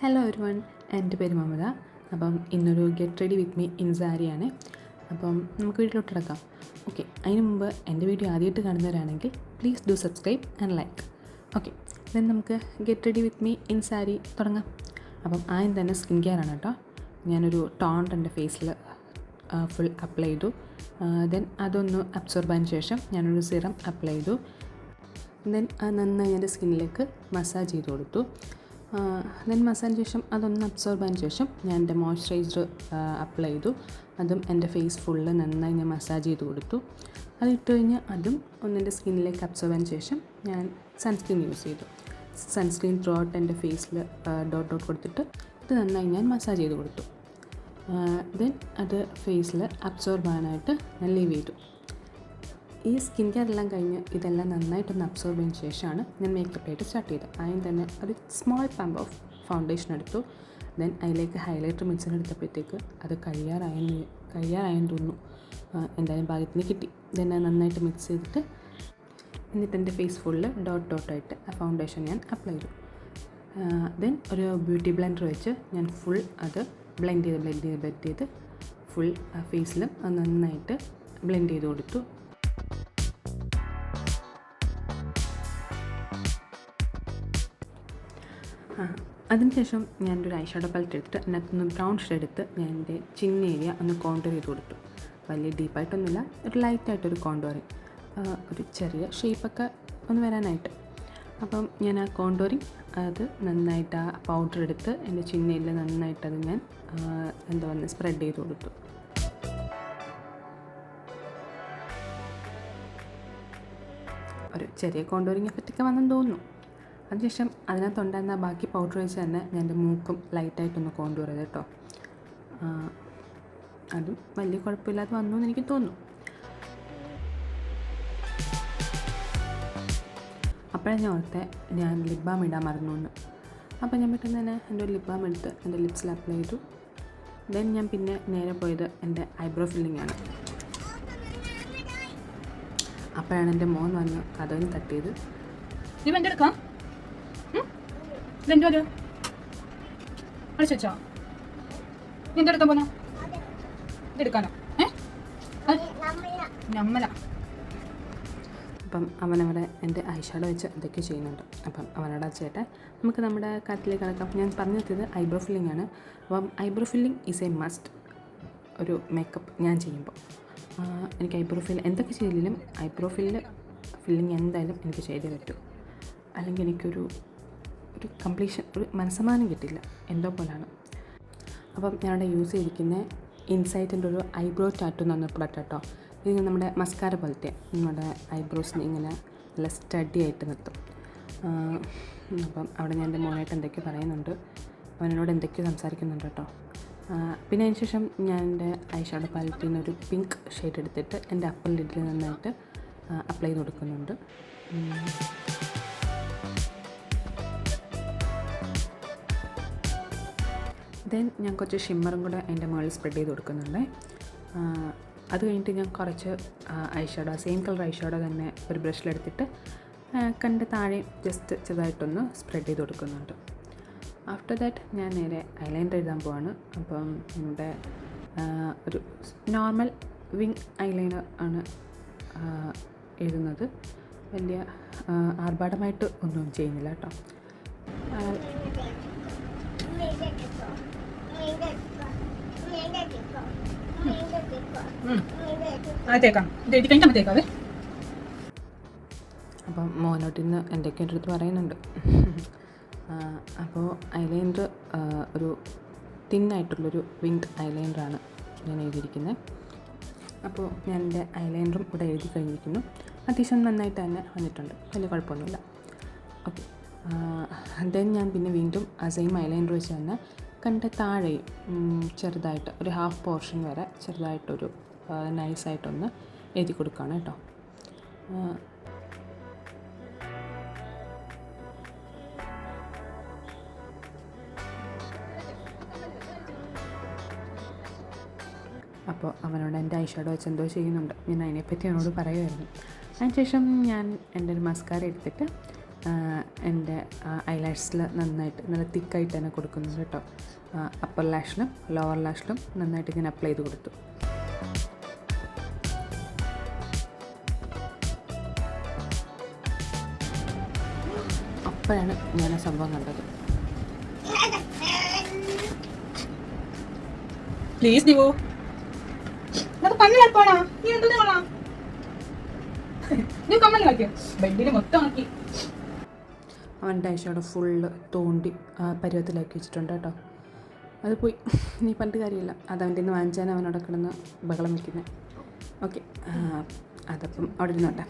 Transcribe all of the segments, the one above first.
Hello everyone, എൻ്റെ പേര് മമത. അപ്പം ഇന്നൊരു get ready with me in സാരിയാണ്. അപ്പം നമുക്ക് വീട്ടിലോട്ട് കിടക്കാം. ഓക്കെ, അതിന് മുമ്പ് എൻ്റെ വീഡിയോ ആദ്യമായിട്ട് കാണുന്നവരാണെങ്കിൽ please do subscribe and like. Okay, then നമുക്ക് get ready with me in sari തുടങ്ങാം. അപ്പം ആദ്യം തന്നെ സ്കിൻ കെയർ ആണ് കേട്ടോ. ഞാനൊരു ടോണർ എൻ്റെ ഫേസിൽ ഫുൾ അപ്ലൈ ചെയ്തു. ദെൻ അതൊന്ന് അബ്സോർബ് ആയതിനു ശേഷം ഞാനൊരു സിറം അപ്ലൈ ചെയ്തു. ദെൻ അത് നന്നായി എൻ്റെ സ്കിന്നിലേക്ക് മസാജ് ചെയ്ത് കൊടുത്തു. ദെൻ മസാജിന് ശേഷം അതൊന്ന് അബ്സോർബ് ആയതിനു ശേഷം ഞാൻ എൻ്റെ മോയ്സ്ചറൈസർ അപ്ലൈ ചെയ്തു. അതും എൻ്റെ ഫേസ് ഫുള്ള് നന്നായി ഞാൻ മസാജ് ചെയ്ത് കൊടുത്തു. അതിട്ട് കഴിഞ്ഞ് അതും ഒന്ന് എൻ്റെ സ്കിന്നിലേക്ക് അബ്സോർബ് ആയതിനു ശേഷം ഞാൻ സൺസ്ക്രീൻ യൂസ് ചെയ്തു. സൺസ്ക്രീൻ ത്രൂ ഔട്ട് എൻ്റെ ഫേസിൽ ഡോട്ട് കൊടുത്തിട്ട് ഇത് നന്നായി ഞാൻ മസാജ് ചെയ്ത് കൊടുത്തു. ദെൻ അത് ഫേസിൽ അബ്സോർബ് ആകാനായിട്ട് ഞാൻ ലീവ് ചെയ്തു. ഈ സ്കിൻ കെയർ എല്ലാം കഴിഞ്ഞ് ഇതെല്ലാം നന്നായിട്ടൊന്ന് അബ്സോർബ് ചെയ്തതിന് ശേഷമാണ് ഞാൻ മേക്കപ്പ് ആയിട്ട് സ്റ്റാർട്ട് ചെയ്തത്. ആദ്യം തന്നെ ഒരു സ്മോൾ പമ്പ് ഓഫ് ഫൗണ്ടേഷൻ എടുത്തു. ദെൻ അതിലേക്ക് ഹൈലൈറ്റർ മിക്സർ എടുത്തപ്പോഴത്തേക്ക് അത് കഴിയാറായെന്ന് തോന്നുന്നു. എന്തായാലും ഭാഗ്യത്തിന് കിട്ടി. ദെൻ അത് നന്നായിട്ട് മിക്സ് ചെയ്തിട്ട് എന്നിട്ട് എൻ്റെ ഫേസ് ഫുള്ള് ഡോട്ടായിട്ട് ആ ഫൗണ്ടേഷൻ ഞാൻ അപ്ലൈ ചെയ്തു. ദെൻ ഒരു ബ്യൂട്ടി ബ്ലെൻഡർ വെച്ച് ഞാൻ ഫുൾ അത് ബ്ലെൻഡ് ചെയ്ത് ഫുൾ ഫേസിലും അത് നന്നായിട്ട് ബ്ലെൻഡ് ചെയ്ത് കൊടുത്തു. അതിനുശേഷം ഞാനൊരു ഐ ഷാഡോ പാലറ്റ് എടുത്തിട്ട് അതിനകത്തുനിന്ന് ബ്രൗൺ ഷെയ്ഡ് എടുത്ത് ഞാൻ എൻ്റെ ചിൻ ഏരിയ ഒന്ന് കോണ്ടൂർ ചെയ്ത് കൊടുത്തു. വലിയ ഡീപ്പായിട്ടൊന്നുമില്ല, ഒരു ലൈറ്റായിട്ടൊരു കോണ്ടൂറിങ്, ഒരു ചെറിയ ഷേപ്പൊക്കെ ഒന്ന് വരാനായിട്ട്. അപ്പം ഞാൻ ആ കോണ്ടൂറിങ് അത് നന്നായിട്ട് ആ പൗഡർ എടുത്ത് എൻ്റെ ചിന്നയിൽ നന്നായിട്ടത് ഞാൻ സ്പ്രെഡ് ചെയ്ത് കൊടുത്തു. ഒരു ചെറിയ കോണ്ടൂറിങ് എഫക്റ്റൊക്കെ വന്നെന്ന് തോന്നുന്നു. അതിനുശേഷം അതിനകത്തുണ്ടായിരുന്ന ബാക്കി പൗഡർ വെച്ച് തന്നെ ഞാൻ എൻ്റെ മൂക്കും ലൈറ്റായിട്ടൊന്ന് കോണ്ടൂർ ചെയ്ത് കേട്ടോ. അതും വലിയ കുഴപ്പമില്ലാതെ വന്നു എന്ന് എനിക്ക് തോന്നുന്നു. അപ്പോഴാണ് ഞാൻ ഓർത്തെ ഞാൻ ലിപ് ബാം ഇടാൻ മറന്നു എന്ന്. അപ്പോൾ ഞാൻ പെട്ടെന്ന് തന്നെ എൻ്റെ ഒരു ലിപ് ബാം എടുത്ത് എൻ്റെ ലിപ്സിൽ അപ്ലൈ ചെയ്തു. ദെൻ ഞാൻ പിന്നെ നേരെ പോയത് എൻ്റെ ഐബ്രോ ഫില്ലിംഗ് ആണ്. അപ്പോഴാണ് എൻ്റെ മോൻ വന്ന് കഥവിന് തട്ടിയത്. ഇതെടുക്കാം, ഇതെന്തോ അടിച്ചു വെച്ചോ. നീ എന്തെടുക്കാൻ പോന്നോ? ഇതെടുക്കാനോ? നമ്മല. അപ്പം അവനവിടെ എൻ്റെ ഐ ഷാഡോ വെച്ച് എന്തൊക്കെ ചെയ്യുന്നുണ്ട്. അപ്പം അവനോട് ചേട്ടൻ നമുക്ക് നമ്മുടെ കാര്യത്തിലേക്ക് കിടക്കാം. ഞാൻ പറഞ്ഞത് ഐബ്രോ ഫില്ലിംഗ് ആണ്. അപ്പം eyebrow filling is A must ഒരു മേക്കപ്പ് ഞാൻ ചെയ്യുമ്പോൾ. എനിക്ക് ഐബ്രോ എന്തൊക്കെ ചെയ്തില്ലെങ്കിലും ഐബ്രോ ഫില്ലിംഗ് എന്തായാലും എനിക്ക് ചെയ്തേ പറ്റും. അല്ലെങ്കിൽ എനിക്കൊരു കംപ്ലീഷൻ, ഒരു മനസ്സമാധാനം കിട്ടില്ല, എന്തോ പോലാണ്. അപ്പം ഞാനവിടെ യൂസ് ചെയ്തിരിക്കുന്ന ഇൻസൈറ്റിൻ്റെ ഒരു ഐബ്രോ ടാറ്റു എന്ന് പറഞ്ഞ പ്രൊഡക്റ്റ് കേട്ടോ. ഇത് നമ്മുടെ മസ്കാര പോലത്തെ നമ്മുടെ ഐബ്രോസിന് ഇങ്ങനെ നല്ല സ്റ്റഡി ആയിട്ട് നിർത്തും. അപ്പം അവിടെ ഞാൻ എൻ്റെ മോനായിട്ട് എന്തൊക്കെയോ പറയുന്നുണ്ട്, അവനോട് എന്തൊക്കെയോ സംസാരിക്കുന്നുണ്ട് കേട്ടോ. പിന്നെ അതിന് ശേഷം ഞാൻ എൻ്റെ ഐ ഷാഡോ പാലറ്റിൽ നിന്ന് ഒരു പിങ്ക് ഷെയ്ഡ് എടുത്തിട്ട് എൻ്റെ അപ്പർ ലിഡിൽ നന്നായിട്ട് അപ്ലൈ ചെയ്ത് കൊടുക്കുന്നുണ്ട്. ദെൻ ഞാൻ കുറച്ച് ഷിമ്മറും കൂടെ എൻ്റെ മുകളിൽ സ്പ്രെഡ് ചെയ്ത് കൊടുക്കുന്നുണ്ട്. അത് കഴിഞ്ഞിട്ട് ഞാൻ കുറച്ച് I shadow, same colour I shadow തന്നെ ഒരു ബ്രഷിലെടുത്തിട്ട് കണ്ട താഴെ ജസ്റ്റ് ചെറുതായിട്ടൊന്ന് സ്പ്രെഡ് ചെയ്ത് കൊടുക്കുന്നുണ്ട്. ആഫ്റ്റർ ദാറ്റ് ഞാൻ നേരെ ഐലൈനർ എഴുതാൻ പോവാണ്. അപ്പം നമ്മുടെ ഒരു നോർമൽ വിങ് ഐലൈനർ ആണ് എഴുതുന്നത്. വലിയ ആർഭാടമായിട്ട് ഒന്നും ചെയ്യുന്നില്ല കേട്ടോ. അപ്പം മോനോട്ടിൽ നിന്ന് എന്തൊക്കെ എൻ്റെ അടുത്ത് പറയുന്നുണ്ട്. അപ്പോൾ ഐലൈനർ ഒരു തിന്നായിട്ടുള്ളൊരു വിങ്ഡ് ഐലൈനറാണ് ഞാൻ എഴുതിയിരിക്കുന്നത്. അപ്പോൾ ഞാൻ എൻ്റെ ഐലൈനറും ഇവിടെ എഴുതി കഴിഞ്ഞിരിക്കുന്നു. അത്യാവശ്യം നന്നായിട്ട് തന്നെ വന്നിട്ടുണ്ട്, വലിയ കുഴപ്പമൊന്നുമില്ല. ഓക്കെ, ദെൻ ഞാൻ പിന്നെ വീണ്ടും ആ സെയിം ഐലൈനർ വെച്ച് തന്നെ കണ്ട താഴെയും ചെറുതായിട്ട് ഒരു ഹാഫ് പോർഷൻ വരെ ചെറുതായിട്ടൊരു നൈസായിട്ടൊന്ന് എഴുതി കൊടുക്കുകയാണ് കേട്ടോ. അപ്പോൾ അവനോട് എൻ്റെ ഐ ഷാഡോ വെച്ച് എന്തോ ചെയ്യുന്നുണ്ട്, ഞാൻ അതിനെപ്പറ്റി അവനോട് പറയുമായിരുന്നു. അതിനുശേഷം ഞാൻ എൻ്റെ ഒരു മസ്കാര എടുത്തിട്ട് എൻ്റെ ഐലാഷ്സിൽ നന്നായിട്ട് നല്ല തിക്കായിട്ട് തന്നെ കൊടുക്കുന്നുണ്ട് കേട്ടോ. അപ്പർ ലാഷിലും ലോവർ ലാഷിലും നന്നായിട്ട് ഇങ്ങനെ അപ്ലൈ ചെയ്ത് കൊടുത്തു. അപ്പോഴാണ് ഞാൻ ആ സംഭവം കണ്ടത്. പ്ലീസ് ദിവോ, കണ്ണിൽ പോണാ നീ എന്ത് കൊള്ളാം. നീ കമ്മൽ കളിക്കുക ബെഡിൽ മൊത്തം ആക്കി. അവൻ്റെ ഐഷാഡോ ഫുള്ള് തോണ്ടി പരുവത്തിലാക്കി വെച്ചിട്ടുണ്ട് കേട്ടോ. അത് പോയി, നീ പറഞ്ഞിട്ട് കാര്യമില്ല. അത് അവൻ്റെ നിന്ന് വാങ്ങിച്ചാൽ അവനോട് കിടന്ന് ബഹളം വയ്ക്കുന്നത്. ഓക്കെ, അതപ്പം അവിടെ ഇരുന്നോട്ടെ.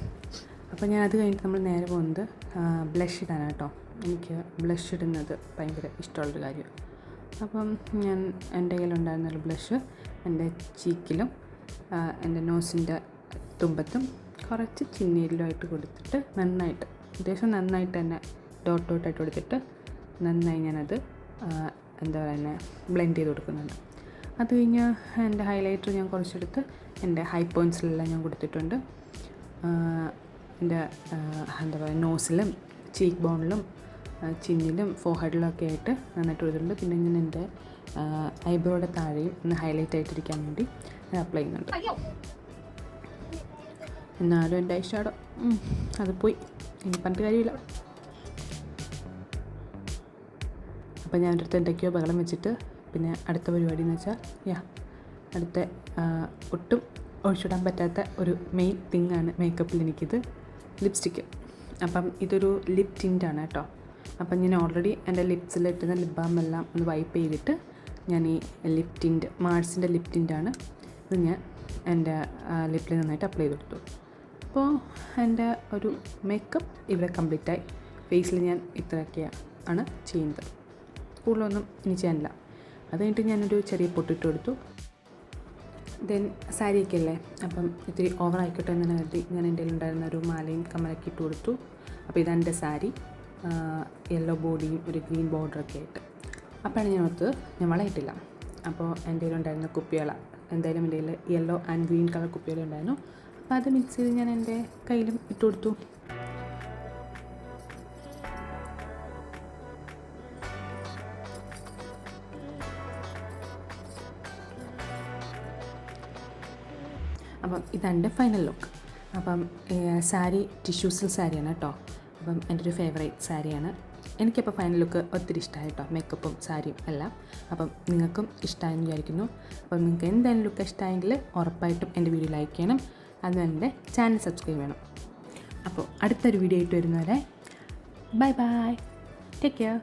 അപ്പോൾ ഞാൻ അത് കഴിഞ്ഞിട്ട് നമ്മൾ നേരെ പോകുന്നത് ബ്ലഷ് ഇടാനാണ് കേട്ടോ. എനിക്ക് ബ്ലഷ് ഇടുന്നത് ഭയങ്കര ഇഷ്ടമുള്ളൊരു കാര്യം. അപ്പം ഞാൻ എൻ്റെ കയ്യിലുണ്ടായിരുന്നൊരു ബ്ലഷ് എൻ്റെ ചീക്കിലും എൻ്റെ നോസിൻ്റെ തുമ്പത്തും കുറച്ച് ചിന്നയിലുമായിട്ട് കൊടുത്തിട്ട് നന്നായിട്ട്, അത്യാവശ്യം നന്നായിട്ട് തന്നെ ഡോട്ടായിട്ട് കൊടുത്തിട്ട് നന്നായി ഞാനത് എന്താ പറയുന്നത് ബ്ലെൻഡ് ചെയ്ത് കൊടുക്കുന്നുണ്ട്. അത് കഴിഞ്ഞ് എൻ്റെ ഹൈലൈറ്റർ ഞാൻ കുറച്ചെടുത്ത് എൻ്റെ ഹൈ പോയിൻറ്റ്സിലെല്ലാം ഞാൻ കൊടുത്തിട്ടുണ്ട്. എൻ്റെ എന്താ പറയുക നോസിലും ചീക്ക് ബോണിലും ചിന്നിലും ഫോർഹെഡിലും ഒക്കെ ആയിട്ട് നന്നായിട്ട് കൊടുത്തിട്ടുണ്ട്. പിന്നെ ഞാൻ എൻ്റെ ഐബ്രോയുടെ താഴെയും ഒന്ന് ഹൈലൈറ്റ് ആയിട്ടിരിക്കാൻ വേണ്ടി ഞാൻ അപ്ലൈ ചെയ്യുന്നുണ്ട്. എന്നാലും എൻ്റെ ഐഷാഡോ അത് പോയി, ഇനി പറഞ്ഞിട്ട് കാര്യമില്ല. അപ്പോൾ ഞാൻ അടുത്ത് എന്തൊക്കെയോ ബഹളം വെച്ചിട്ട് പിന്നെ അടുത്ത പരിപാടി എന്ന് വെച്ചാൽ അടുത്ത ഒട്ടും ഒഴിച്ചിടാൻ പറ്റാത്ത ഒരു മെയിൻ തിങ്ങാണ് മേക്കപ്പിൽ എനിക്കിത്, ലിപ്സ്റ്റിക്ക്. അപ്പം ഇതൊരു ലിപ് ടിൻ്റാണ് കേട്ടോ. അപ്പം ഞാൻ ഓൾറെഡി എൻ്റെ ലിപ്സിലിട്ടുന്ന ലിപ് ബാമെല്ലാം ഒന്ന് വൈപ്പ് ചെയ്തിട്ട് ഞാൻ ഈ ലിപ് ടിൻ്റ്, മാർസിൻ്റെ ലിപ് ടിൻ്റാണ് ഇത്, ഞാൻ എൻ്റെ ലിപ്പിൽ നന്നായിട്ട് അപ്ലൈ ചെയ്ത് കൊടുത്തു. അപ്പോൾ എൻ്റെ ഒരു മേക്കപ്പ് ഇവിടെ കംപ്ലീറ്റായി. ഫേസിൽ ഞാൻ ഇത്രയൊക്കെയാണ് ചെയ്യുന്നത്, കൂടുതലൊന്നും ഇനി ചെയ്യാനില്ല. അത് കഴിഞ്ഞിട്ട് ഞാനൊരു ചെറിയ പൊട്ടിട്ട് കൊടുത്തു. ദെൻ സാരിയൊക്കെ അല്ലേ, അപ്പം ഇത്തിരി ഓവർ ആയിക്കോട്ടെ എന്ന് കരുതി ഞാൻ എൻ്റെ കയ്യിലുണ്ടായിരുന്ന ഒരു മാലയും കമ്മലൊക്കെ ഇട്ട് കൊടുത്തു. അപ്പോൾ ഇതെൻ്റെ സാരി, യെല്ലോ ബോഡിയും ഒരു ഗ്രീൻ ബോർഡറൊക്കെ ആയിട്ട്. അപ്പോഴാണ് ഞാൻ ഓർത്തത് ഞാൻ വളയിട്ടില്ല. അപ്പോൾ എൻ്റെ കയ്യിലുണ്ടായിരുന്ന കുപ്പിവള, എന്തായാലും എൻ്റെ കയ്യിൽ യെല്ലോ ആൻഡ് ഗ്രീൻ കളർ കുപ്പിവള ഉണ്ടായിരുന്നു. അപ്പോൾ അത് മിക്സ് ചെയ്ത് ഞാൻ എൻ്റെ കയ്യിലും ഇട്ട് കൊടുത്തു. അപ്പം ഇതാണ് ഫൈനൽ ലുക്ക്. അപ്പം സാരി ടിഷ്യൂ സിൽക്ക് സാരിയാണ് കേട്ടോ. അപ്പം എൻ്റെ ഒരു ഫേവറേറ്റ് സാരിയാണ്. എനിക്കപ്പോൾ ഫൈനൽ ലുക്ക് ഒത്തിരി ഇഷ്ടമായി കേട്ടോ, മേക്കപ്പും സാരിയും എല്ലാം. അപ്പം നിങ്ങൾക്കും ഇഷ്ടമായെന്ന് വിചാരിക്കുന്നു. അപ്പം നിങ്ങൾക്ക് എന്തായാലും ലുക്ക് ഇഷ്ടമായെങ്കിൽ ഉറപ്പായിട്ടും എൻ്റെ വീഡിയോ ലൈക്ക് ചെയ്യണം, അതുപോലെ എൻ്റെ ചാനൽ സബ്സ്ക്രൈബ് ചെയ്യണം. അപ്പോൾ അടുത്തൊരു വീഡിയോ ആയിട്ട് വരുന്നവരെ ബൈ ബൈ, ടേക്ക് കെയർ.